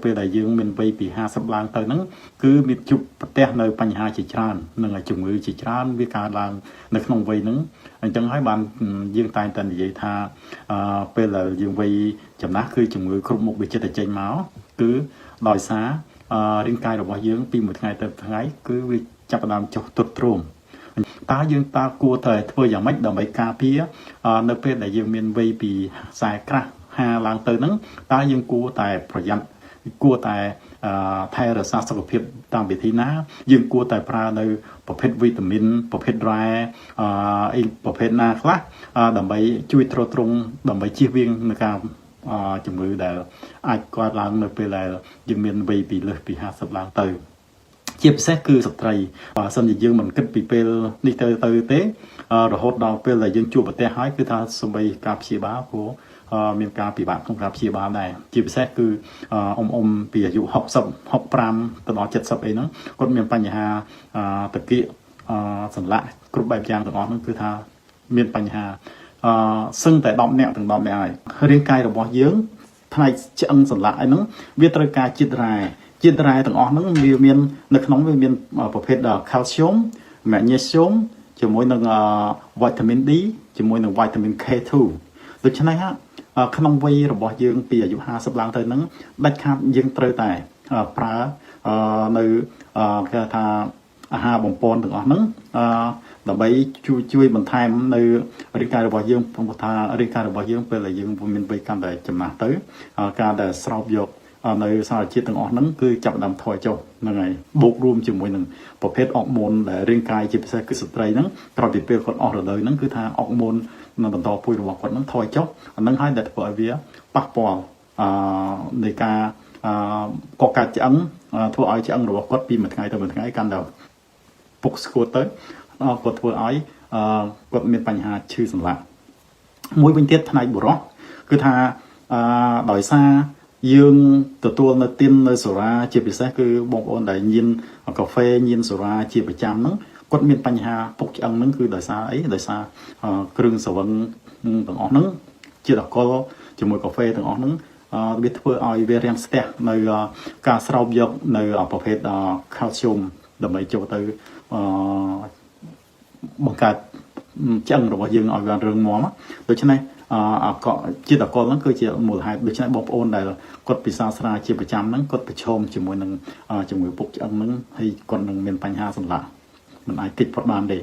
ពេលដែលយើងមានវ័យពី50ឡើងទៅហ្នឹងគឺមានជួបប្រទះនៅបញ្ហាជាច្រើននឹងជំងឺជាច្រើនវាកើតឡើងនៅក្នុងវ័យហ្នឹងអញ្ចឹងហើយបានយើងតែងតែនិយាយថាពេលដែលយើងវ័យចំណាស់គឺជំងឺគ្រប់មុខវាចិត្តតែចេញមកគឺដោយសាររាងកាយរបស់យើងពីមួយថ្ងៃទៅថ្ងៃគឺវាចាប់ផ្ដើមចុះទ្រុឌទ្រោមតើយើងតើគួរតែធ្វើយ៉ាងម៉េចដើម្បីការពារនៅពេលដែលយើងមានវ័យពី40ក្រាស់50ឡើងទៅហ្នឹងតើយើងគួរតែប្រយ័ត្នគួរតែថែរក្សាសុខភាពតាមវិធីណាយើងគួរតែប្រើនៅប្រភេទវីតាមីនប្រភេទរ៉ែអីប្រភេទណាខ្លះដើម្បីជួយទ្រទ្រង់ដើម្បីជៀសវាងនឹងការជំងឺដែលអាចកើតឡើងនៅពេលដែលយើងមានវ័យពីលើសពី50ឡើងទៅជាពិសេសគឺស្ត្រីបើសិនជាយើងមិនគិតពីពេលនេះទៅទេរហូតដល់ពេលដែលយើងជួបប្រទះហើយគឺថាសំបីការព្យាបាលព្រោះមានការពិបាកក្នុងការព្យាបាលដែរជាពិសេសគឺពីអាយុ60 65ទៅដល់70អីហ្នឹងគាត់មានបញ្ហាតាគៀកសន្លាក់គ្រប់បែបយ៉ាងទាំងអស់ហ្នឹងគឺថាមានបញ្ហាសឹងតែ10នាក់ទាំង10នាក់ហើយរាងកាយរបស់យើងផ្នែកឆ្អឹងសន្លាក់អីហ្នឹងវាត្រូវការជាតិរ៉ែទាំងអស់ហ្នឹងវាមាននៅក្នុងវាមានប្រភេទ calcium magnesium ជាមួយនឹង vitamin D ជាមួយនឹង vitamin K2 ដូច្នេះក្នុងវ័យរបស់យើងពីអាយុ50ឡើងទៅហ្នឹងដាច់ខាតយើងត្រូវតែប្រើនៅគេថាអាហារបំពន់ទាំងអស់ហ្នឹងដើម្បីជួយបន្ថែមនៅរាងកាយរបស់យើងព្រោះថារាងកាយរបស់យើងពេលដែលយើងមានវ័យកាន់តែចំណាស់ទៅការដែលស្រោបយកនៅសារជាតិទាំងអស់ហ្នឹងគឺចាប់ផ្ដើមថយចុះហ្នឹងហើយបូករួមជាមួយនឹងប្រភេទអរម៉ូនដែលរាងកាយជាពិសេសគឺស្ត្រីហ្នឹងក្រោយពីពេលគាត់អស់រដូវហ្នឹងគឺថាអរម៉ូននៅបន្តពូជរបស់គាត់ហ្នឹងថយចុះអាហ្នឹងហើយដែលធ្វើឲ្យវាប៉ះពាល់នៃការកកាត់ឆ្អឹងធ្វើឲ្យឆ្អឹងរបស់គាត់ពីមួយថ្ងៃទៅមួយថ្ងៃកាន់តែពុកស្គួតទៅគាត់ធ្វើឲ្យគាត់មានបញ្ហាឈឺសន្លាក់មួយវិញទៀតផ្នែកបុរសគឺថាដោយសារយើងទទួលនៅទៀននៅសូរ៉ាជាពិសេសគឺបងប្អូនដែលញៀនកាហ្វេញៀនសូរ៉ាជាប្រចាំហ្នឹងគាត់មានបញ្ហាពុកឆ្អឹងហ្នឹងគឺដោយសារអីដោយសារគ្រឿងស្រវឹងទាំងអស់ហ្នឹងជាតិអាល់កុលជាមួយកាហ្វេទាំងអស់ហ្នឹងវាធ្វើឲ្យវារាំងស្ទះនៅការស្រោបយកនៅប្រភេទ calcium ដើម្បីចូលទៅបង្កើតឆ្អឹងរបស់យើងឲ្យបានរឹងមាំដូច្នេះជាតិអាល់កុលហ្នឹងគឺជាមូលហេតុដូច្នេះបងប្អូនដែលគាត់ពិសាស្រាជាប្រចាំហ្នឹងគាត់ប្រឈមជាមួយនឹងជំងឺពុកឆ្អឹងហ្នឹងហើយគាត់នឹងមានបញ្ហាសន្លាក់មិនអាចគេចផុតបានទេ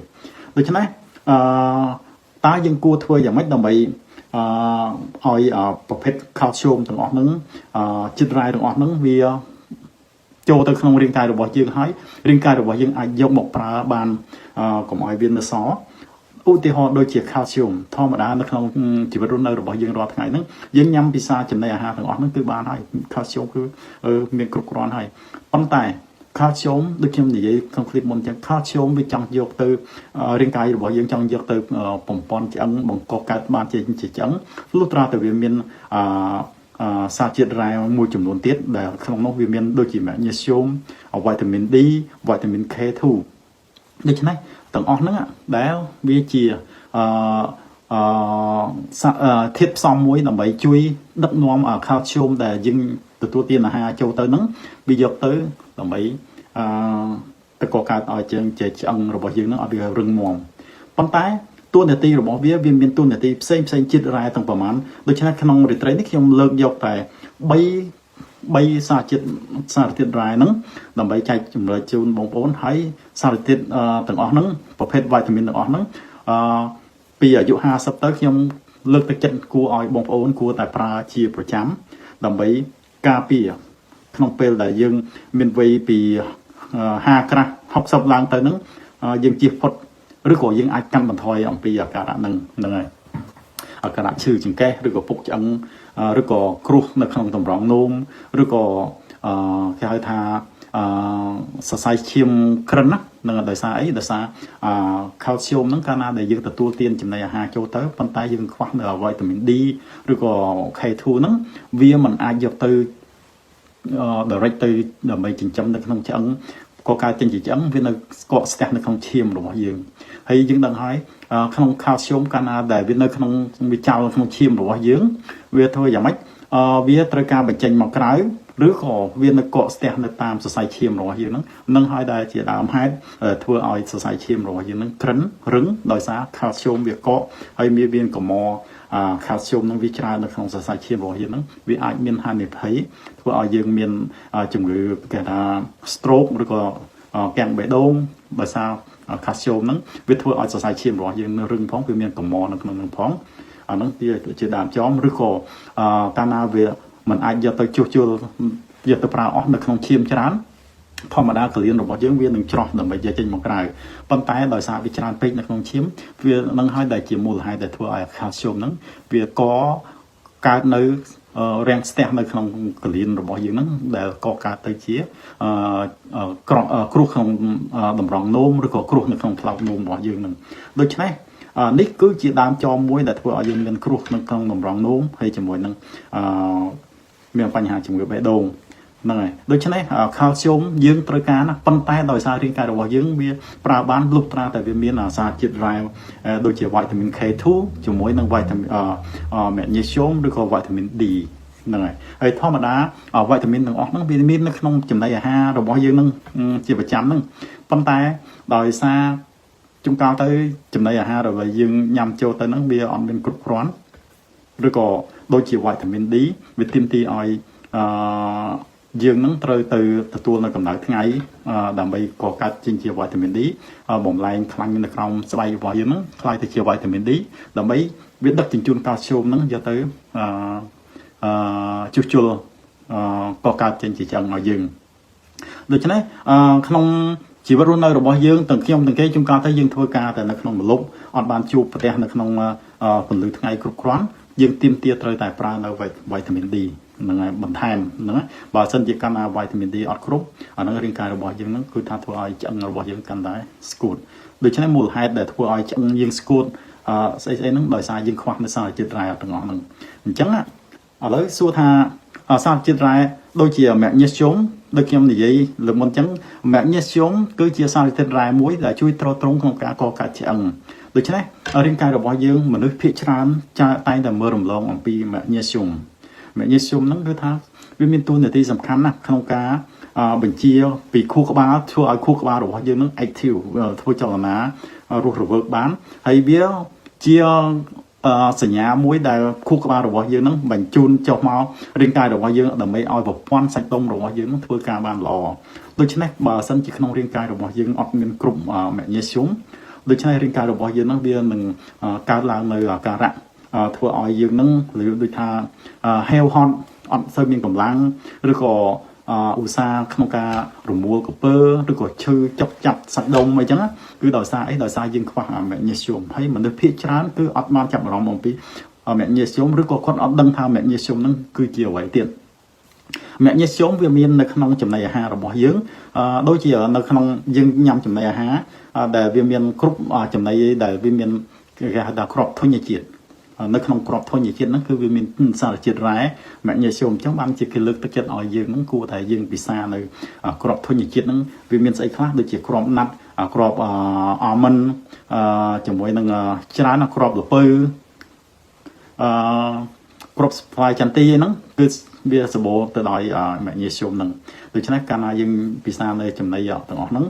ដូច្នេះតើយើងគួរធ្វើយ៉ាងម៉េចដើម្បីឲ្យប្រភេទ calcium ទាំងអស់ហ្នឹងជាតិរ៉ែទាំងអស់ហ្នឹងវាចូលទៅក្នុងរាងកាយរបស់យើងហើយរាងកាយរបស់យើងអាចយកមកប្រើបានកុំឲ្យវានៅសល់ឧទាហរណ៍ដូចជា calcium ធម្មតានៅក្នុងជីវិតរស់នៅរបស់យើងរាល់ថ្ងៃហ្នឹងយើងញ៉ាំពិសាចំណីអាហារទាំងអស់ហ្នឹងគឺបានហើយ calcium គឺមានគ្រប់គ្រាន់ហើយប៉ុន្តែ calcium ដូចខ្ញុំនិយាយក្នុងคลิปមុនចឹង calcium វាចង់យកទៅរាងកាយរបស់យើងចង់យកទៅបំពន់ឆ្អឹងបង្កកើតបានជាឆ្អឹងលុះត្រាតែវាមានសារជាតិរ៉ែមួយចំនួនទៀតដែលក្នុងនោះវាមានដូចជា magnesium vitamin D vitamin K2 ដូច្នេះទាំងអស់ហ្នឹងដែលវាជាធាតុផ្សំមួយដើម្បីជួយដឹកនាំ calcium ដែលយើងទទួលទានអាហារចូលទៅហ្នឹងវាយកទៅដើម្បីទៅកកើតឲ្យជើងជាឆ្អឹងរបស់យើងហ្នឹងឲ្យវារឹងមាំប៉ុន្តែតួនាទីរបស់វាមានតួនាទីផ្សេងជាតិរ៉ែទាំងប្រមាណដូច្នេះក្នុងរីត្រីនេះខ្ញុំលើកយកតែ3សារធាតុរ៉ែហ្នឹងដើម្បីចែកចម្លើយជូនបងប្អូនហើយសារធាតុទាំងអស់ហ្នឹងប្រភេទវីតាមីនទាំងអស់ហ្នឹងពីអាយុ50ទៅខ្ញុំលើកទឹកចិត្តគួរឲ្យបងប្អូនគួរតែប្រើជាប្រចាំដើម្បីការពារក្នុងពេលដែលយើងមានវ័យពី50ក្រាស់60ឡើងទៅហ្នឹងយើងជៀសផុតឬក៏យើងអាចកាន់បន្ថយអំពីអាការៈហ្នឹងហើយអាការៈឈឺចង្កេះឬក៏ពុកឆ្អឹងឬក៏គ្រោះនៅក្នុងតម្រងនោមឬក៏គេហៅថាសរសៃឈាមក្រិនណានឹងដោយសារអីដោយសារ calcium ហ្នឹងកាលណាដែលយើងទទួលទានចំណីអាហារចូលទៅប៉ុន្តែយើងខ្វះនៅ vitamin D ឬក៏ K2 ហ្នឹងវាមិនអាចយកទៅdirect ទៅដើម្បីចិញ្ចឹមនៅក្នុងឆ្អឹងក៏កើតចេញជាឆ្អឹងវានៅស្កកស្ទះនៅក្នុងឈាមរបស់យើងហើយយើងដឹងហើយក្នុង calcium កាលណាដែលវានៅក្នុងវាចោលក្នុងឈាមរបស់យើងវាធ្វើយ៉ាងម៉េចវាត្រូវការបញ្ចេញមកក្រៅ ឬក៏វានៅកកស្ទះនៅតាមសរសៃឈាមរបស់យើងហ្នឹងនឹងហើយដែលជាដើមហេតុធ្វើឲ្យសរសៃឈាមរបស់យើងហ្នឹងក្រិនរឹងដោយសារ calcium វាកកហើយមានកមcalcium នឹងវាច្រើននៅក្នុងសរសៃឈាមរបស់យើងហ្នឹងវាអាចមានហានិភ័យធ្វើឲ្យយើងមានជំងឺគេថា stroke ឬក៏កាំងបេះដូងដោយសារ calcium ហ្នឹងវាធ្វើឲ្យសរសៃឈាមរបស់យើងរឹងផងវាមានកមនៅក្នុងហ្នឹងផងអាហ្នឹងជាដើមចំឬក៏កាលណាវាมันអាចយកទៅជួសជុលយកទៅប្រើអស់នៅក្នុងឈាមច្រើនធម្មតាកលៀនរបស់យើងវានឹងច្រោះដើម្បីយកចេញមកក្រៅប៉ុន្តែដោយសារវាច្រើនពេកនៅក្នុងឈាមវានឹងហើយដែលជាមូលហេតុដែលធ្វើឲ្យ calcium ហ្នឹងវាកើតនៅរាំងស្ទះនៅក្នុងកលៀនរបស់យើងហ្នឹងដែលកើតទៅជាគ្រោះក្នុងតម្រងនោមឬក៏គ្រោះនៅក្នុងថ្លោកនោមរបស់យើងហ្នឹងដូច្នេះនេះគឺជាដើមចមមួយដែលធ្វើឲ្យយើងមានគ្រោះនៅក្នុងតម្រងនោមហើយជាមួយនឹងមានបញ្ហាជំងឺបេះដូងហ្នឹងហើយដូច្នេះ calcium យើងត្រូវការណាប៉ុន្តែដោយសាររាងកាយរបស់យើងវាប្រើបានលុះត្រាតែវាមានសារជាតិរ៉ែដូចជា vitamin K2 ជាមួយនឹង vitamin magnesium ឬក៏ vitamin D ហ្នឹងហើយធម្មតា vitamin ទាំងអស់ហ្នឹងវាមាននៅក្នុងចំណីអាហាររបស់យើងហ្នឹងជាប្រចាំហ្នឹងប៉ុន្តែដោយសារជួនកាលទៅចំណីអាហាររបស់យើងញ៉ាំចូលទៅហ្នឹងវាអត់មានគ្រប់គ្រាន់ឬក៏ដូចជា vitamin D វាទាមទារឲ្យយើងនឹងត្រូវទៅទទួលនៅកម្ដៅថ្ងៃដើម្បីកកើតចេញជា vitamin D បំលែងខ្លាញ់នៅក្នុងស្បែករបស់យើងនឹងខ្លាយទៅជា vitamin D ដើម្បីវាដឹកជញ្ជូន calcium នឹងយកទៅជួសជុលកកើតចេញជាឆ្អឹងឲ្យយើងដូច្នេះក្នុងជីវិតរស់នៅរបស់យើងទាំងខ្ញុំទាំងគេជួនកាលទៅយើងធ្វើការតែនៅក្នុងម្លប់អត់បានជួបប្រទះនៅក្នុងពន្លឺថ្ងៃគ្រប់គ្រាន់យើងទាមទារត្រូវតែប្រើនៅ vitamin D ហ្នឹងហើយបន្ថែមហ្នឹងបើសិនជាកាន់វីតាមីន D អត់គ្រប់អាហ្នឹងរាងកាយរបស់យើងហ្នឹងគឺថាធ្វើឲ្យឆ្អឹងរបស់យើងកាន់តែស្គួតដូច្នេះមូលហេតុដែលធ្វើឲ្យឆ្អឹងយើងស្គួតស្អីហ្នឹងដោយសារយើងខ្វះនៅសារជាតិរ៉ែទាំងអស់ហ្នឹងអញ្ចឹងឥឡូវសួរថាសារជាតិរ៉ែដូចជា magnesium ដូចខ្ញុំនិយាយលើកមុនអញ្ចឹង magnesium គឺជាសារធាតុរ៉ែមួយដែលជួយទ្រទ្រង់ក្នុងការកកើតឆ្អឹងដូច្នេះរាងកាយរបស់យើងមនុស្សភាគច្រើនតែងតែមើលរំលងអំពី magnesium ហ្នឹងគឺថាវាមានតួនាទីសំខាន់ណាស់ក្នុងការបញ្ជាពីខួរក្បាលធ្វើឲ្យខួរក្បាលរបស់យើងនឹង active ធ្វើចលនារស់រវើកបានហើយវាជាសញ្ញាមួយដែលខួរក្បាលរបស់យើងនឹងបញ្ជូនចុះមករាងកាយរបស់យើងដើម្បីឲ្យប្រព័ន្ធសាច់ដុំរបស់យើងនឹងធ្វើការបានល្អដូច្នេះបើសិនជាក្នុងរាងកាយរបស់យើងអត់មានគ្រប់ magnesium ដូច្នេះរាងកាយរបស់យើងនឹងវានឹងកើតឡើងនៅអាការៈធ្វើឲ្យយើងនឹងឬដូចថាហេវហត់អត់សូវមានកម្លាំងឬក៏ឧស្សាហ៍ក្នុងការរមួលក្រពើឬក៏ឈឺចុកចាប់សាច់ដុំអីចឹងគឺដោយសារអីដោយសារយើងខ្វះ magnesium ហើយមនុស្សភាគច្រើនគឺអត់បានចាប់អារម្មណ៍អំពី magnesium ឬក៏គាត់អត់ដឹងថា magnesium ហ្នឹងគឺជាអ្វីទៀត magnesium វាមាននៅក្នុងចំណីអាហាររបស់យើងដូចជានៅក្នុងយើងញ៉ាំចំណីអាហារដែលវាមានគ្រប់ចំណីដែលវាមានគេហៅថាគ្រាប់ធញ្ញជាតិនៅក្នុងក្របធញ្ញជាតិហ្នឹងគឺវាមានសារជាតិរ៉ែ magnesium អញ្ចឹងបានជាគេលើកទឹកចិត្តឲ្យយើងហ្នឹងគួរតែយើងពិសានៅក្របធញ្ញជាតិហ្នឹងវាមានស្អីខ្លះដូចជាក្របណាត់ក្របalmond ជាមួយនឹងច្រើនក្របល្ពៅក្របផ្លែចន្ទីហ្នឹងគឺវាសម្បូរទៅដោយ magnesium ហ្នឹងដូច្នេះកាលណាយើងពិសានៅចំណីទាំងអស់ហ្នឹង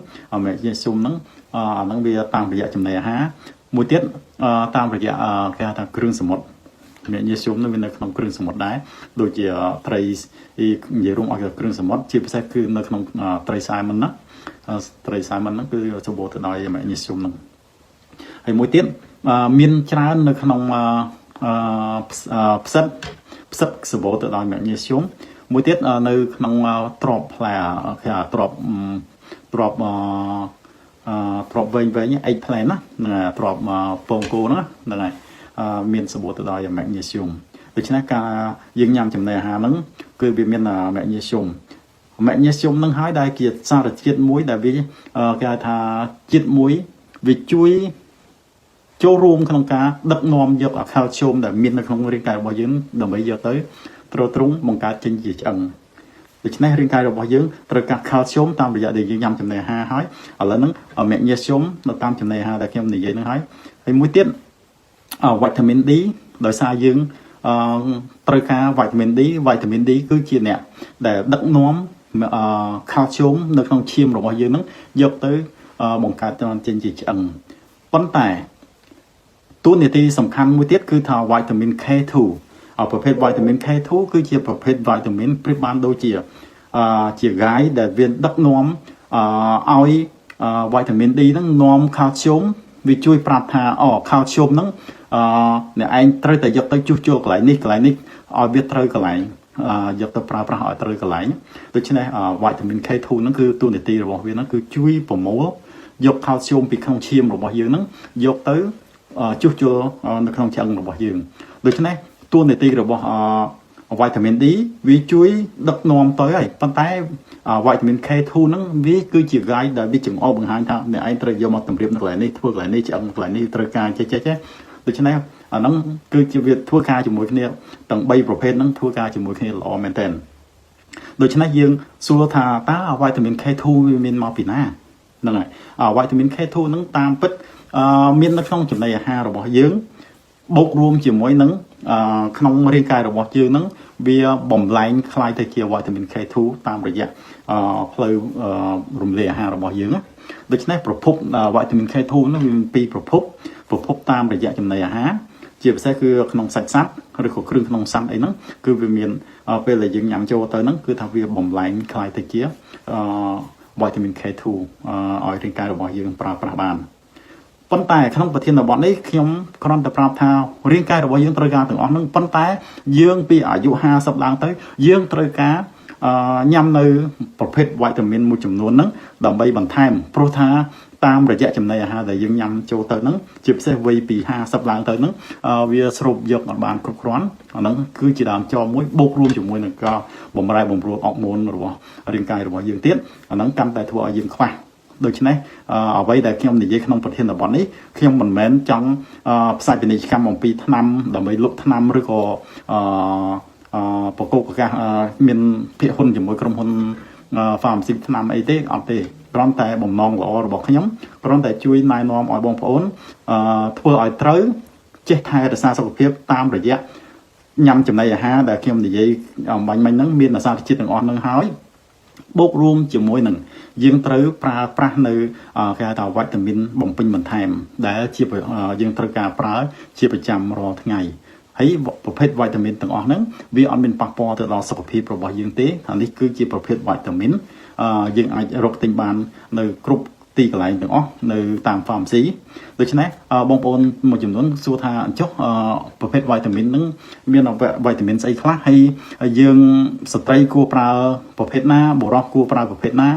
magnesium ហ្នឹងអាហ្នឹងវាតាមរយៈចំណីអាហារមួយទៀតតាមរយៈគេហៅថាគ្រឿងសមុទ្រ magnesium នោះវានៅក្នុងគ្រឿងសមុទ្រដែរដូចជាត្រីនិយាយរួមឲ្យគ្រឿងសមុទ្រជាពិសេសគឺនៅក្នុងត្រី salmon ណាត្រី salmon ហ្នឹងគឺសម្បូរទៅដោយ magnesium ហ្នឹងហើយមួយទៀតមានច្រើននៅក្នុងផ្សិតសម្បូរទៅដោយ magnesium មួយទៀតនៅក្នុងទ្រពផ្លែគេហៅទ្រពវែងeggplant ណាទ្រពពងគោហ្នឹងហើយមានសម្បូរទៅដោយ magnesium ដូច្នេះការយើងញ៉ាំចំណីអាហារហ្នឹងគឺវាមាន magnesium ហ្នឹងហើយដែលជាសារជាតិមួយដែលវាគេហៅថាជាតិមួយវាជួយចូលរួមក្នុងការដឹកនាំយក calcium ដែលមាននៅក្នុងរាងកាយរបស់យើងដើម្បីយកទៅទ្រទ្រង់បង្កើតចេញជាឆ្អឹងដូច្នេះរាងកាយរបស់យើងត្រូវការ calcium តាមរយៈដែលយើងញ៉ាំចំណីអាហារហើយឥឡូវហ្នឹង magnesium នៅតាមចំណីអាហារដែលខ្ញុំនិយាយហ្នឹងហើយមួយទៀតvitamin D ដោយសារយើង ត្រូវការវីតាមីន D គឺជាអ្នកដែលដឹកនាំខាល់ស្យូមនៅក្នុងឈាមរបស់យើងហ្នឹងយកទៅបង្កើតចេញជាឆ្អឹងប៉ុន្តែតួនាទីសំខាន់មួយទៀតគឺថាវីតាមីន K2 ប្រភេទវីតាមីន K2 គឺជាប្រភេទវីតាមីនប្រៀបបានដូចជាguide ដែលវាដឹកនាំឲ្យវីតាមីន D ហ្នឹងនាំខាល់ស្យូមវាជួយប្រាប់ថាខាល់ស្យូមហ្នឹងអ្នកឯងត្រូវតែយកទៅជួសជុលកន្លែងនេះឲ្យវាត្រូវកន្លែងយកទៅប្រើប្រាស់ឲ្យត្រូវកន្លែងដូច្នេះវីតាមីន K2 ហ្នឹងគឺតួនាទីរបស់វាហ្នឹងគឺជួយប្រមូលយកខាល់ស្យូមពីក្នុងឈាមរបស់យើងហ្នឹងយកទៅជួសជុលនៅក្នុងឆ្អឹងរបស់យើងដូច្នេះតួនាទីរបស់វីតាមីន D វាជួយដឹកនាំទៅហើយប៉ុន្តែវីតាមីន K2 ហ្នឹងវាគឺជា guide ដែលវាចង្អុលបង្ហាញថាអ្នកឯងត្រូវយកមកតម្រៀបនៅកន្លែងនេះធ្វើកន្លែងនេះឆ្អឹងកន្លែងនេះត្រូវការចេះដូច្នេះអាហ្នឹងគឺជាវាធ្វើការជាមួយគ្នាទាំង3ប្រភេទហ្នឹងធ្វើការជាមួយគ្នាល្អមែនទែនដូច្នេះយើងសួរថាតើវីតាមីន K2 វាមានមកពីណាហ្នឹងហើយវីតាមីន K2 ហ្នឹងតាមពិតមាននៅក្នុងចំណីអាហាររបស់យើងបូករួមជាមួយនឹងក្នុងរាងកាយរបស់យើងហ្នឹងវាបំលែងคล้ายទៅជាវីតាមីន K2 តាមរយៈផ្លូវរំលាយអាហាររបស់យើងដូច្នេះប្រភពវីតាមីន K2 ហ្នឹងវាមានពីរប្រភពតាមរយៈចំណីអាហារជាពិសេសគឺក្នុងសាច់សត្វឬក៏គ្រឿងក្នុងសត្វអីហ្នឹងគឺវាមានពេលដែលយើងញ៉ាំចូលទៅហ្នឹងគឺថាវាបំលែងคล้ายទៅជាវីតាមីន K2 ឲ្យរាងកាយរបស់យើងប្រើប្រាស់បានប៉ុន្តែក្នុងប្រធានបទនេះខ្ញុំគ្រាន់តែប្រាប់ថារាងកាយរបស់យើងត្រូវការទាំងអស់ហ្នឹងប៉ុន្តែយើងពីអាយុ50ឡើងទៅយើងត្រូវការញ៉ាំនៅប្រភេទវីតាមីនមួយចំនួនហ្នឹងដើម្បីបន្ថែមព្រោះថាតាមរយៈចំណីអាហារដែលយើងញ៉ាំចូលទៅហ្នឹងជាពិសេសវ័យពី50ឡើងទៅហ្នឹងវាស្រូបយកអត់បានគ្រប់គ្រាន់អាហ្នឹងគឺជាដើមចមួយបូករួមជាមួយនឹងការបំរែបំរួលអរម៉ូនរបស់រាងកាយរបស់យើងទៀតអាហ្នឹងកាន់តែធ្វើឲ្យយើងខ្វះដូច្នេះអ្វីដែលខ្ញុំនិយាយក្នុងប្រធានបទនេះខ្ញុំមិនមែនចង់ផ្សាយពាណិជ្ជកម្មអំពីថ្នាំដើម្បីលក់ថ្នាំឬក៏ប្រកបប្រកាសមានភាគហ៊ុនជាមួយក្រុមហ៊ុន pharmacy ថ្នាំអីទេអត់ទេគ្រាន់តែបំណងល្អរបស់ខ្ញុំគ្រាន់តែជួយណែនាំឲ្យបងប្អូនធ្វើឲ្យត្រូវចេះថែរក្សាសុខភាពតាមរយៈញ៉ាំចំណីអាហារដែលខ្ញុំនិយាយអំបញ្ញមិញហ្នឹងមានអាសារជាតិទាំងអស់ហ្នឹងហើយបូករួមជាមួយនឹងយើងត្រូវប្រើប្រាស់នៅគេហៅថាវីតាមីនបំពេញបន្ថែមដែលជាយើងត្រូវការប្រើជាប្រចាំរាល់ថ្ងៃហើយប្រភេទវីតាមីនទាំងអស់ហ្នឹងវាអត់មានប៉ះពាល់ទៅដល់សុខភាពរបស់យើងទេអានេះគឺជាប្រភេទវីតាមីនយើងអាចរកទិញបាននៅគ្រប់ទីកន្លែងទាំងអស់នៅតាម pharmacy ដូច្នេះបងប្អូនមួយចំនួនសួរថាចុះប្រភេទវីតាមីនហ្នឹងមានវីតាមីនស្អីខ្លះហើយយើងស្ត្រីគួរប្រើប្រភេទណាបុរសគួរប្រើប្រភេទណា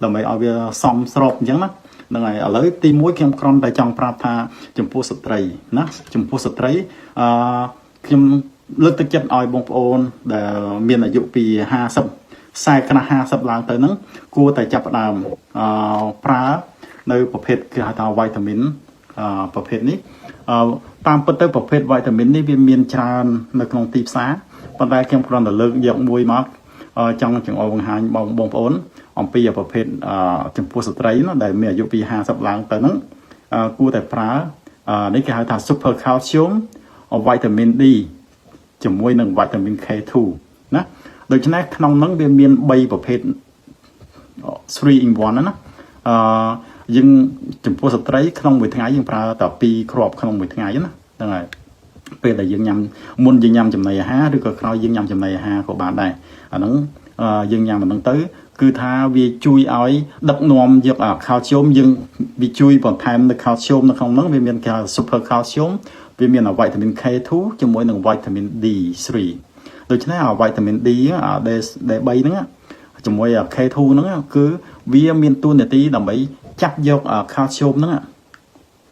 ដើម្បីឲ្យវាសមស្របអញ្ចឹងណាហ្នឹងហើយឥឡូវទី1ខ្ញុំគ្រាន់តែចង់ប្រាប់ថាចំពោះស្ត្រីណាចំពោះស្ត្រីខ្ញុំលើកទឹកចិត្តឲ្យបងប្អូនដែលមានអាយុពី40ខ្នះ50ឡើងទៅហ្នឹងគួរតែចាប់ផ្ដើមប្រើនៅប្រភេទគេហៅថាវីតាមីនប្រភេទនេះតាមពិតទៅប្រភេទវីតាមីននេះវាមានច្រើននៅក្នុងទីផ្សារប៉ុន្តែខ្ញុំគ្រាន់តែលើកយកមួយមកចង់ចង្អុលបង្ហាញបងប្អូនអំពីប្រភេទចំពោះស្ត្រីណាដែលមានអាយុពី50ឡើងទៅហ្នឹងគួរតែប្រើនេះគេហៅថា Super Calcium Vitamin D ជាមួយនឹង Vitamin K2 ណាដូច្នេះក្នុងហ្នឹងវាមាន3ប្រភេទ 3 in 1ណាយើងចំពោះស្ត្រីក្នុងមួយថ្ងៃយើងប្រើតែ2គ្រាប់ក្នុងមួយថ្ងៃណាហ្នឹងហើយពេលដែលយើងញ៉ាំមុនយើងញ៉ាំចំណីអាហារឬក៏ក្រោយយើងញ៉ាំចំណីអាហារក៏បានដែរអាហ្នឹងយើងញ៉ាំអាហ្នឹងទៅគឺថាវាជួយឲ្យដឹកនាំយកcalciumយើងវាជួយបន្ថែមនៅ calcium នៅក្នុងហ្នឹងវាមានគេហៅ super calcium វាមានវីតាមីន K2 ជាមួយនឹងវីតាមីន D3 ដូច្នេះវីតាមីន D ដែល3ហ្នឹងជាមួយ K2 ហ្នឹងគឺវាមានតួនាទីដើម្បីចាប់យក calcium ហ្នឹង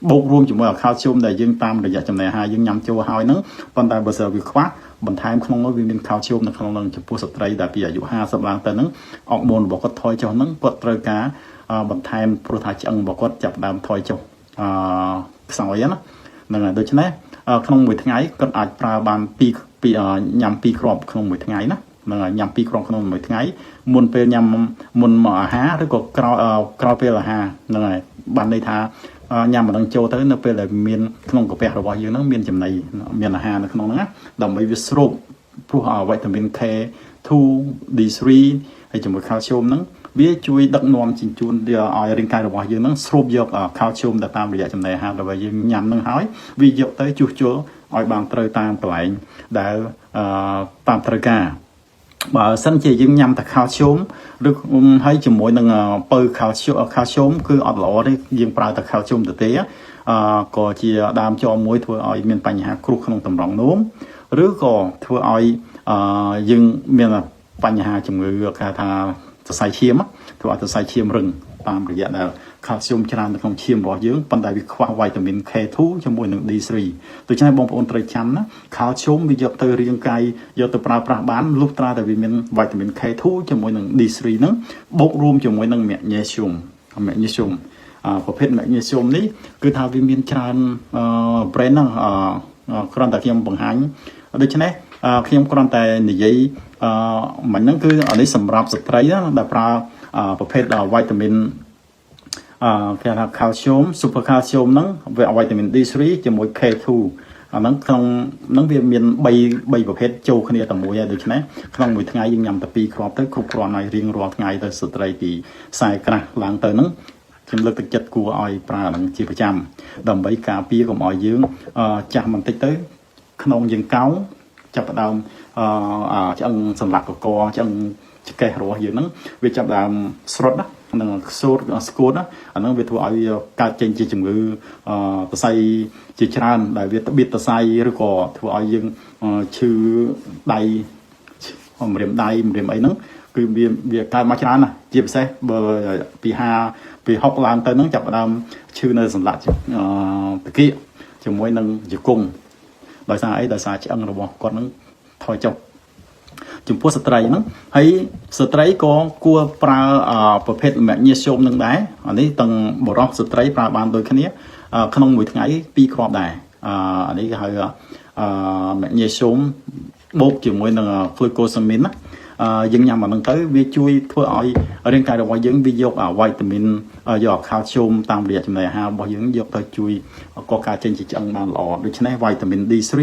បូករួមជាមួយ calcium ដែលយើងតាមរយៈចំណីអាហារយើងញ៉ាំចូលហើយហ្នឹងប៉ុន្តែបើសិនវាខ្វះបន្ថែមក្នុងនោះវាមាន calcium នៅក្នុងនឹងចំពោះស្ត្រីដែលពីអាយុ50ឡើងទៅហ្នឹងអរម៉ូនរបស់គាត់ថយចុះហ្នឹងគាត់ត្រូវការបន្ថែមព្រោះថាឆ្អឹងរបស់គាត់ចាប់ដើមថយចុះខ្សោយណាហ្នឹងហើយដូច្នេះក្នុងមួយថ្ងៃគាត់អាចប្រើបានញ៉ាំ2គ្រាប់ក្នុងមួយថ្ងៃណាហ្នឹងហើយញ៉ាំ2គ្រាប់ក្នុងមួយថ្ងៃមុនពេលញ៉ាំមុនមកអាហារឬក៏ក្រោយពេលអាហារហ្នឹងហើយបានន័យថា ញ៉ាំមិនដឹងចូលទៅនៅពេលដែលមានក្នុងកាពះរបស់យើងហ្នឹងមានចំណីមានអាហារនៅក្នុងហ្នឹងណាដើម្បីវាស្រូបព្រោះវីតាមីន K2 D3 ហើយជាមួយ calcium ហ្នឹងវាជួយដឹកនាំជញ្ជូនឲ្យរាងកាយរបស់យើងហ្នឹងស្រូបយក calcium ដែលតាមរយៈចំណីអាហារដែលយើងញ៉ាំហ្នឹងហើយវាយកទៅជួសជុលឲ្យបានត្រូវតាមកន្លែងដែលតាមត្រូវការបើសិនជាយើងញ៉ាំតែ calcium ឬហើយជាមួយនឹងពៅ calcium គឺអត់ល្អទេយើងប្រើតែ calcium ទៅទេក៏ជាដើមចមមួយធ្វើឲ្យមានបញ្ហាគ្រោះក្នុងតម្រងនោមឬក៏ធ្វើឲ្យយើងមានបញ្ហាជំងឺគេថាសរសៃឈាមធ្វើឲ្យសរសៃឈាមរឹងតាមរយៈដែល calcium ច្រើននៅក្នុងឈាមរបស់យើងប៉ុន្តែវាខ្វះវីតាមីន K2 ជាមួយនឹង D3 ដូច្នេះបងប្អូនត្រូវចាំណា calcium វាយកទៅរាងកាយយកទៅប្រើប្រាស់បានលុះត្រាតែវាមានវីតាមីន K2 ជាមួយនឹង D3 ហ្នឹងបូករួមជាមួយនឹង magnesium ប្រភេទ magnesium នេះគឺថាវាមានច្រើន brand ហ្នឹងគ្រាន់តែខ្ញុំបង្ហាញដូច្នេះខ្ញុំគ្រាន់តែនិយាយមិញហ្នឹងគឺអានេះសម្រាប់ស្ត្រីដែលប្រើប្រភេទវីតាមីនគេថា calcium super calcium ហ្នឹងវាវីតាមីន D3 ជាមួយ K2 អាហ្នឹងក្នុងហ្នឹងវាមាន3ប្រភេទចូលគ្នាតែមួយហើយដូច្នេះក្នុងមួយថ្ងៃយើងញ៉ាំតែ2គ្រាប់ទៅគ្រប់គ្រាន់ហើយរៀងរាល់ថ្ងៃទៅស្ត្រីពី40ក្រាស់ឡើងទៅហ្នឹងខ្ញុំលើកទឹកចិត្តគួរឲ្យប្រើហ្នឹងជាប្រចាំដើម្បីការពារកុំឲ្យយើងចាស់បន្តិចទៅក្នុងយើងកោងចាប់ផ្ដើមឆ្អឹងសន្លាក់កកឆ្អឹងឆ្កេះរបស់យើងហ្នឹងវាចាប់ដើមស្រុតណានឹងស្គួតណាអាហ្នឹងវាធ្វើឲ្យកើតចេញជាជំងឺសរសៃជាច្រើនដែលវាត្បៀតសរសៃឬក៏ធ្វើឲ្យយើងឈឺដៃម្រាមដៃម្រាមអីហ្នឹងគឺវាកើតមកច្រើនណាជាពិសេសបើពី60ឡើងទៅហ្នឹងចាប់ដើមឈឺនៅសន្លាក់តាគៀកជាមួយនឹងជង្គង់ដោយសារអីដោយសារឆ្អឹងរបស់គាត់ហ្នឹងថយចុះចំពោះស្ត្រីហ្នឹងហើយស្ត្រីក៏គួរប្រើប្រភេទ magnesium នឹងដែរអានេះទាំងបរិសុទ្ធស្ត្រីប្រើបានដូចគ្នាក្នុងមួយថ្ងៃ2គ្រាប់ដែរអានេះគេហៅmagnesium បូកជាមួយនឹង glucosamine ណាយើងញ៉ាំអាហ្នឹងទៅវាជួយធ្វើឲ្យរាងកាយរបស់យើងវាយកវីតាមីនយក calcium តាមរយៈចំណីអាហាររបស់យើងយកទៅជួយកការចេញជាឆ្អឹងបានល្អដូច្នេះវីតាមីន D3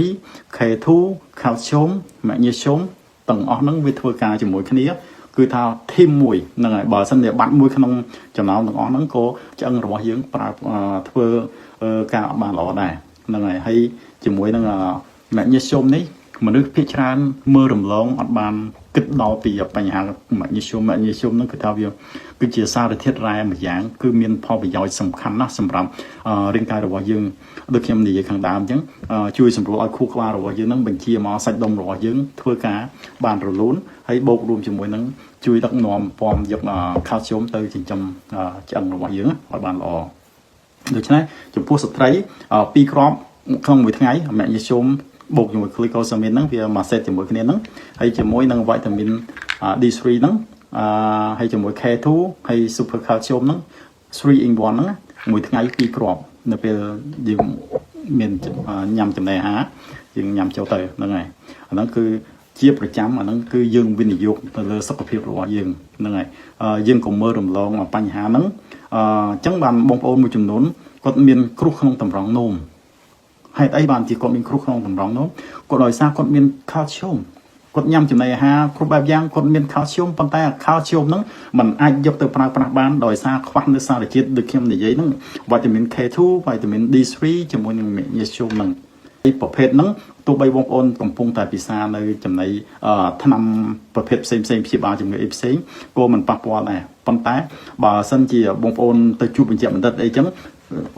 K2 calcium magnesium ទាំងអស់ហ្នឹងវាធ្វើការជាមួយគ្នាគឺថា team មួយហ្នឹងហើយបើសិនជាបាត់មួយក្នុងចំណោមទាំងអស់ហ្នឹងក៏ឆ្អឹងរបស់យើងប្រើធ្វើការបានល្អដែរហ្នឹងហើយជាមួយនឹង magnesium នេះមនុស្សភាគច្រើនមើលរំលងអត់បានគិតដល់ពីបញ្ហា magnesium ហ្នឹងគឺថាវាគឺជាសារធាតុរ៉ែមួយយ៉ាងគឺមានផលប្រយោជន៍សំខាន់ណាស់សម្រាប់រាងកាយរបស់យើងដូចខ្ញុំនិយាយខាងដើមអញ្ចឹងជួយសម្រួលឲ្យខួរក្បាលរបស់យើងនឹងបញ្ជាមកសាច់ដុំរបស់យើងធ្វើការបានរលូនហើយបូករួមជាមួយនឹងជួយដឹកនាំពំយក calcium ទៅចិញ្ចឹមឆ្អឹងរបស់យើងឲ្យបានល្អដូច្នេះចំពោះស្ត្រី2គ្រាប់ក្នុងមួយថ្ងៃ magnesium បូកជាមួយ glucosamine ហ្នឹងវាមកសេតជាមួយគ្នាហ្នឹងហើយជាមួយនឹងវីតាមីន D3 ហ្នឹងហើយជាមួយ K2 ហើយ super calcium ហ្នឹង3 in 1ហ្នឹងមួយថ្ងៃ2គ្រាប់នៅពេលយើងមានញ៉ាំចំណីអាហារយើងញ៉ាំចូលទៅហ្នឹងហើយអាហ្នឹងគឺជាប្រចាំអាហ្នឹងគឺយើងវិនិយោគទៅលើសុខភាពរបស់យើងហ្នឹងហើយយើងកុំមើលរំលងបញ្ហាហ្នឹងអញ្ចឹងបានបងប្អូនមួយចំនួនគាត់មានគ្រោះក្នុងតម្រងនោមហេតុអីបានជាគាត់មានគ្រោះក្នុងតម្រងនោមគាត់ដោយសារគាត់មាន calcium គាត់ញ៉ាំចំណីអាហារគ្រប់បែបយ៉ាងគាត់មាន calcium ប៉ុន្តែ calcium ហ្នឹងมันអាចយកទៅប្រើប្រាស់បានដោយសារខ្វះនៅសារជាតិដូចខ្ញុំនិយាយហ្នឹងវីតាមីន K2 វីតាមីន D3 ជាមួយនឹង magnesium ហ្នឹងប្រភេទហ្នឹងទោះបីបងប្អូនកំពុងតែពិសានៅចំណីថ្នាំប្រភេទផ្សេងព្យាបាលជំងឺអីផ្សេងក៏មិនប៉ះពាល់ដែរប៉ុន្តែបើសិនជាបងប្អូនទៅជួបបញ្ជាក់បណ្ឌិតអីចឹង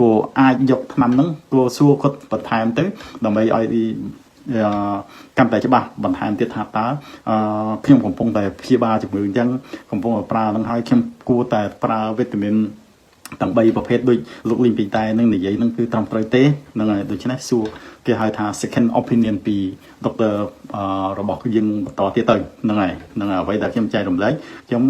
ក៏អាចយកថ្នាំហ្នឹងក៏សួរគាត់បន្ថែមទៅដើម្បីឲ្យកាន់តែច្បាស់បន្ថែមទៀតថាតើខ្ញុំកំពុងតែព្យាបាលជំងឺអញ្ចឹងកំពុងតែប្រើហ្នឹងហើយខ្ញុំគួរតែប្រើវីតាមីនទាំង3ប្រភេទដូចលោកលីងពីតែនឹងនិយាយហ្នឹងគឺត្រឹមត្រូវទេហ្នឹងហើយដូច្នេះសួរគេហៅថា second opinion ពីដុកទ័ររបស់យើងបន្តទៀតទៅហ្នឹងហើយអ្វីដែលខ្ញុំចែករំលែកខ្ញុំ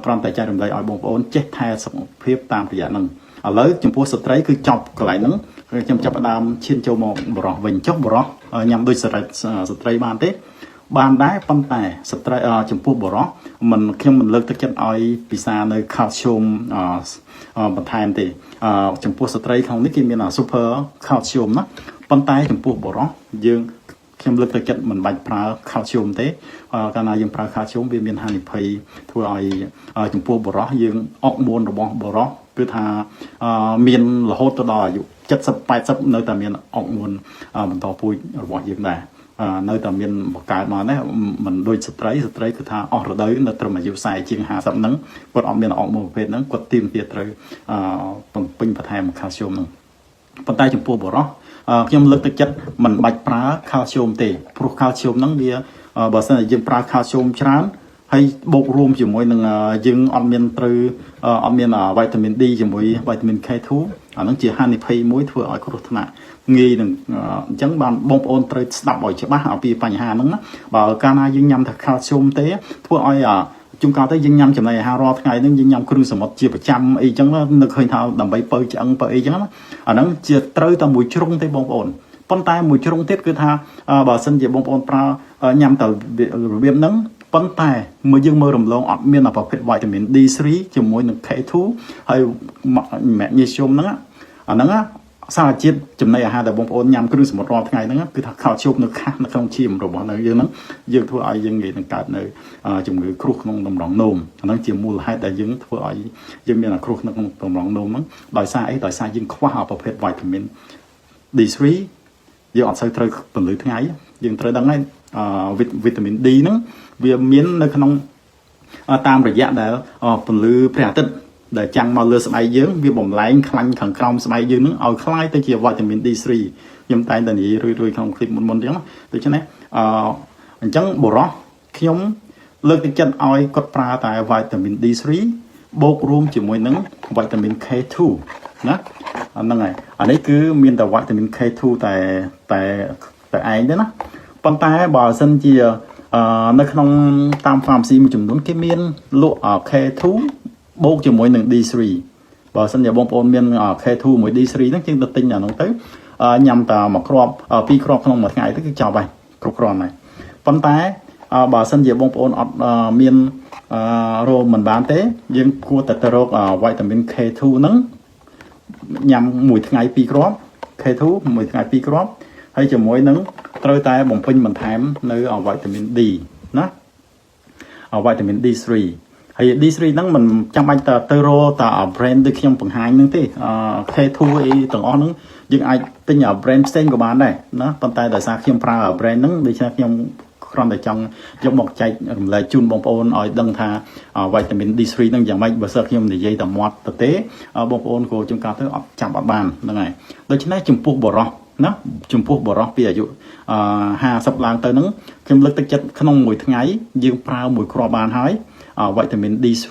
គ្រាន់តែចែករំលែកឲ្យបងប្អូនចេះថែសុខភាពតាមរយៈហ្នឹងឥឡូវចំពោះស្ត្រីគឺចប់កន្លែងហ្នឹងខ្ញុំចាប់ផ្ដើមឈានចូលមកបរោះវិញចុះបរោះញ៉ាំដូចស្ត្រីបានទេ បានដែរប៉ុន្តែស្ត្រីចំពោះបុរសខ្ញុំមិនលើកទឹកចិត្តឲ្យពិសានៅ calcium បន្ថែមទេចំពោះស្ត្រីក្នុងនេះគេមាន super calcium ណាប៉ុន្តែចំពោះបុរសយើងខ្ញុំលើកទឹកចិត្តមិនបាច់ប្រើ calcium ទេកាលណាយើងប្រើ calcium វាមានហានិភ័យធ្វើឲ្យចំពោះបុរសយើងអុកម៉ូនរបស់បុរសគឺថាមានរហូតទៅដល់អាយុ70 80នៅតែមានអុកម៉ូនបន្តពូជរបស់យើងដែរនៅតែមានបង្កើតមកណាមិនដូចស្ត្រីគឺថាអស់រដូវនៅត្រឹមអាយុ40ជាង50ហ្នឹងគាត់អត់មានអុកម៉ូនប្រភេទហ្នឹងគាត់ទាមទារត្រូវបំពេញបន្ថែម calcium ហ្នឹងប៉ុន្តែចំពោះបុរសខ្ញុំលើកទឹកចិត្តមិនបាច់ប្រើ calcium ទេព្រោះ calcium ហ្នឹងវាបើសិនជាយើងប្រើ calcium ច្រើនហើយបូករួមជាមួយនឹងយើងអត់មានត្រូវអត់មានវីតាមីន D ជាមួយវីតាមីន K2 អាហ្នឹងជាហានិភ័យមួយធ្វើឲ្យគ្រោះថ្នាក់ងាយនឹងអញ្ចឹងបានបងប្អូនត្រូវស្ដាប់ឲ្យច្បាស់អំពីបញ្ហាហ្នឹងណាបើកាលណាយើងញ៉ាំតែ calcium ទេធ្វើឲ្យជួនកាលទៅយើងញ៉ាំចំណីអាហាររាល់ថ្ងៃហ្នឹងយើងញ៉ាំគ្រឿងសមុទ្រជាប្រចាំអីចឹងនឹកឃើញថាដើម្បីពៅឆ្អឹងពៅអីចឹងណាអាហ្នឹងជាត្រូវតែមួយជ្រុងទេបងប្អូនប៉ុន្តែមួយជ្រុងទៀតគឺថាបើសិនជាបងប្អូនប្រើញ៉ាំតែរបៀបហ្នឹងប៉ុន្តែមើលយើងមើលរំលងអត់មានប្រភេទវីតាមីន D3 ជាមួយនឹង K2 ហើយ magnesium ហ្នឹងអាហ្នឹងសារជាតិចំណីអាហារដែលបងប្អូនញ៉ាំគ្រឿងសមុទ្ររាល់ថ្ងៃហ្នឹងគឺថា calcium នៅខាសនៅក្នុងឈាមរបស់យើងហ្នឹងយើងធ្វើឲ្យយើងងាយនឹងកើតនៅជំងឺគ្រោះក្នុងតម្រងនោមអាហ្នឹងជាមូលហេតុដែលយើងធ្វើឲ្យយើងមានគ្រោះក្នុងតម្រងនោមហ្នឹងដោយសារអីដោយសារយើងខ្វះប្រភេទវីតាមីន D3 យើងអត់សូវត្រូវពន្លឺថ្ងៃយើងត្រូវដឹងហើយវីតាមីន D ហ្នឹងវាមាននៅក្នុងតាមរយៈដែលពន្លឺព្រះអាទិត្យដែលចាំងមកលើស្បែកយើងវាបំលែងខ្លាញ់ខាងក្រោមស្បែកយើងនឹងឲ្យคล้ายទៅជាវីតាមីន D3 ខ្ញុំតែងតែនិយាយរឿយៗក្នុងคลิปមុនអញ្ចឹងដូច្នេះអញ្ចឹងបុរសខ្ញុំលើកទឹកចិត្តឲ្យគាត់ប្រើតែវីតាមីន D3 បូករួមជាមួយនឹងវីតាមីន K2 ណាហ្នឹងហើយអានេះគឺមានតែវីតាមីន K2 តែឯងទេណាប៉ុន្តែបើសិនជានៅក្នុងតាម pharmacy មួយចំនួនគេមានលក់ K2 បូកជាមួយនឹង D3 បើសិនជាបងប្អូនមាន K2 មួយ D3 ហ្នឹងជាងទៅទិញអានោះទៅញ៉ាំតែមួយគ្រាប់ពីរគ្រាប់ក្នុងមួយថ្ងៃទៅគឺចប់ហើយគ្រប់គ្រាន់ហើយប៉ុន្តែបើសិនជាបងប្អូនអត់មានរោគមិនបានទេយើងគួរតែទៅរកវីតាមីន K2 ហ្នឹងញ៉ាំមួយថ្ងៃពីរគ្រាប់ K2 មួយថ្ងៃពីរគ្រាប់ហើយជាមួយនឹងត្រូវតែបំពេញបន្ថែមនៅវីតាមីន D ណាវីតាមីន D3 ហើយ D3 ហ្នឹងមិនចាំបាច់ទៅរកតែ brand ដូចខ្ញុំបង្ហាញហ្នឹងទេK2 អីទាំងអស់ហ្នឹងយើងអាចទិញ brand ផ្សេងក៏បានដែរណាប៉ុន្តែដោយសារខ្ញុំប្រើ brand ហ្នឹងដូច្នេះខ្ញុំគ្រាន់តែចង់យកមកចែករំលែកជូនបងប្អូនឲ្យដឹងថាវីតាមីន D3 ហ្នឹងយ៉ាងម៉េចបើសិនខ្ញុំនិយាយតែមាត់ទៅទេបងប្អូនក៏ជួនកាលទៅអត់ចាំអត់បានហ្នឹងហើយដូច្នេះចំពោះបុរសណាចំពោះបុរសពីអាយុ50ឡើងទៅហ្នឹងខ្ញុំលើកទឹកចិត្តក្នុងមួយថ្ងៃយើងប្រើមួយគ្រាប់បានហើយវីតាមីន D3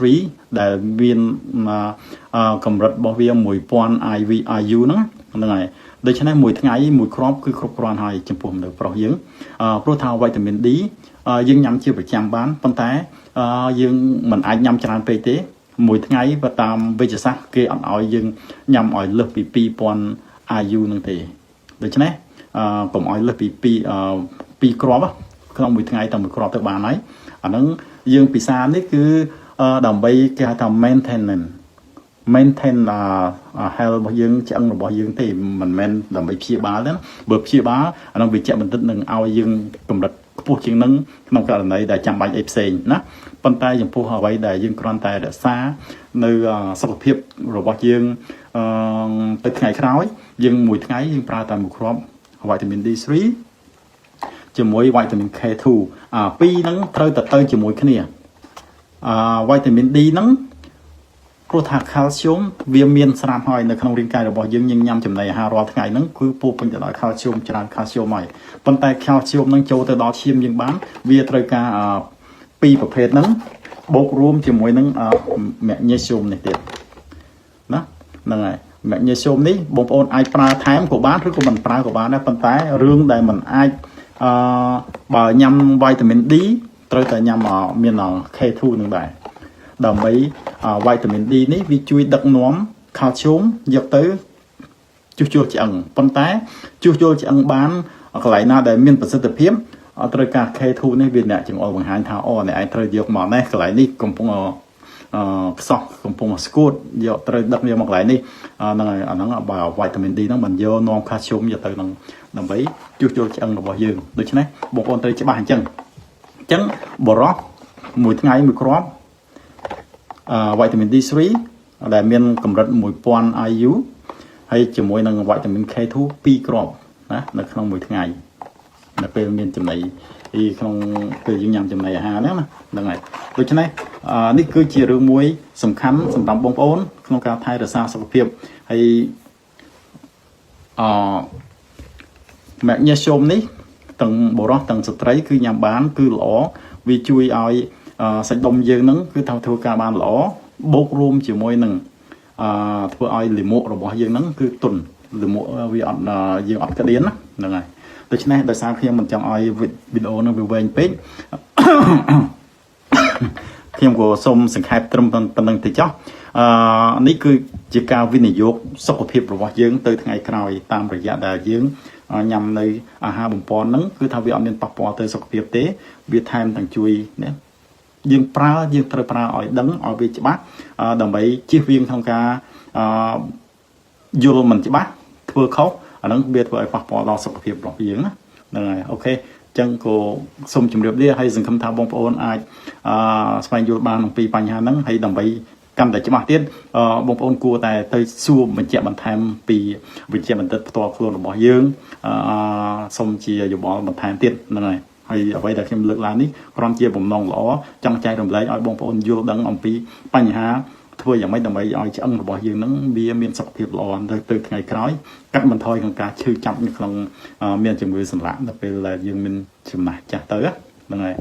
ដែលមានកម្រិតរបស់វា1000 IU ហ្នឹងហើយដូច្នេះមួយថ្ងៃមួយគ្រាប់គឺគ្រប់គ្រាន់ហើយចំពោះមនុស្សប្រុសយើងព្រោះថាវីតាមីន D យើងញ៉ាំជាប្រចាំបានប៉ុន្តែយើងមិនអាចញ៉ាំច្រើនពេកទេមួយថ្ងៃបើតាមវិទ្យាសាស្ត្រគេអត់ឲ្យយើងញ៉ាំឲ្យលើសពី2000 IU ហ្នឹងទេដូច្នេះកុំឲ្យលើសពី2គ្រាប់ក្នុងមួយថ្ងៃតែមួយគ្រាប់ទៅបានហើយអាហ្នឹងយើងពិសានេះគឺដើម្បីគេហៅថា maintain health របស់យើងឆ្អឹងរបស់យើងទេមិនមែនដើម្បីព្យាបាលទេណាបើព្យាបាលអាហ្នឹងវាជាក់បន្តិចនឹងឲ្យយើងកម្រិតខ្ពស់ជាងនឹងក្នុងករណីដែលចាំបាច់អីផ្សេងណាប៉ុន្តែចំពោះអ្វីដែលយើងគ្រាន់តែរក្សានៅសុខភាពរបស់យើងទៅថ្ងៃក្រោយយើងមួយថ្ងៃយើងប្រើតែមួយគ្រាប់វីតាមីន D3 ជាមួយវីតាមីន K2 ពីរហ្នឹងត្រូវទៅជាមួយគ្នាវីតាមីន D ហ្នឹងព្រោះថា calcium វាមានស្រាប់ហើយនៅក្នុងរាងកាយរបស់យើងញ៉ាំចំណីអាហាររាល់ថ្ងៃហ្នឹងគឺពោពេញទៅដោយ calcium ច្រើន calcium ហើយប៉ុន្តែ calcium ហ្នឹងចូលទៅដល់ឈាមយើងបានវាត្រូវការពីរប្រភេទហ្នឹងបូករួមជាមួយនឹង magnesium នេះទៀតណាហ្នឹងហើយ magnesium នេះបងប្អូនអាចប្រើថែមក៏បានឬក៏មិនប្រើក៏បានដែរប៉ុន្តែរឿងដែលមិនអាចបើញ៉ាំវីតាមីន D ត្រូវតែញ៉ាំមាន K2 នឹងដែរដើម្បីវីតាមីន D នេះវាជួយដឹកនាំ calcium យកទៅជួសជុលឆ្អឹងប៉ុន្តែជួសជុលឆ្អឹងបានកន្លែងណាដែលមានប្រសិទ្ធភាព ត្រូវការ K2 នេះវាអ្នកចង្អុលបង្ហាញថាអូអ្នកឯងត្រូវយកមកនេះកន្លែងនេះកំពុងខ្សោះកំពុងស្គួតយកត្រូវដឹកយកមកកន្លែងនេះហ្នឹងហើយអាហ្នឹងបើវីតាមីន D ហ្នឹងមិនយកនាំខាស្យូមយកទៅនឹងដើម្បីជួសជុលឆ្អឹងរបស់យើងដូច្នេះបងប្អូនត្រូវច្បាស់អញ្ចឹងបរោះមួយថ្ងៃមួយគ្រាប់វីតាមីន D3 ដែលមានកម្រិត 1000 IU ហើយជាមួយនឹងវីតាមីន K2 2 គ្រាប់ណានៅក្នុងមួយថ្ងៃនៅពេលមានចំណីក្នុងពេលយើងញ៉ាំចំណីអាហារហ្នឹងហើយដូច្នេះនេះគឺជារឿងមួយសំខាន់សម្រាប់បងប្អូនក្នុងការថែរក្សាសុខភាពហើយmagnesium នេះទាំងបុរសទាំងស្ត្រីគឺញ៉ាំបានគឺល្អវាជួយឲ្យសាច់ដុំយើងហ្នឹងគឺធ្វើការបានល្អបូករួមជាមួយនឹងធ្វើឲ្យលាមករបស់យើងហ្នឹងគឺទន់លាមកវាអត់យើងអត់ក្តៀនណាហ្នឹងហើយដូច្នេះដោយសារខ្ញុំមិនចង់ឲ្យវីដេអូហ្នឹងវាវែងពេកខ្ញុំក៏សូមសង្ខេបត្រឹមប៉ុណ្្នឹងទៅចុះនេះគឺជាការវិនិយោគសុខភាពរបស់យើងទៅថ្ងៃក្រោយតាមរយៈដែលយើងញ៉ាំនៅអាហារបំពន់ហ្នឹងគឺថាវាអត់មានប៉ះពាល់ទៅសុខភាពទេវាថែមទាំងជួយណាយើងត្រូវប្រើឲ្យដឹងឲ្យវាច្បាស់ដើម្បីជៀសវាងក្នុងការយល់មិនច្បាស់ធ្វើខុសអាហ្នឹងវាធ្វើឲ្យប៉ះពាល់ដល់សុខភាពរបស់យើងណាហ្នឹងហើយអូខេអញ្ចឹងក៏សូមជម្រាបលាហើយសង្ឃឹមថាបងប្អូនអាចស្វែងយល់បានអំពីបញ្ហាហ្នឹងហើយដើម្បីកាន់តែច្បាស់ទៀតបងប្អូនគួរតែទៅសួរបញ្ជាក់បន្ថែមពីវិជ្ជាបណ្ឌិតផ្ទាល់ខ្លួនរបស់យើងសូមជាយោបល់បន្ថែមទៀតហ្នឹងហើយអ្វីដែលខ្ញុំលើកឡើងនេះគ្រាន់ជាបំណងល្អចង់ចែករំលែកឲ្យបងប្អូនយល់ដឹងអំពីបញ្ហាធ្វើយ៉ាងម៉េចដើម្បីឲ្យឆ្អឹងរបស់យើងហ្នឹងវាមានសុខភាពល្អទៅថ្ងៃក្រោយកាត់បន្ថយក្នុងការឈឺចាប់នៅក្នុងមានជំងឺសន្លាក់នៅពេលដែលយើងមានចំណាស់ចាស់ទៅហ្នឹងហើយ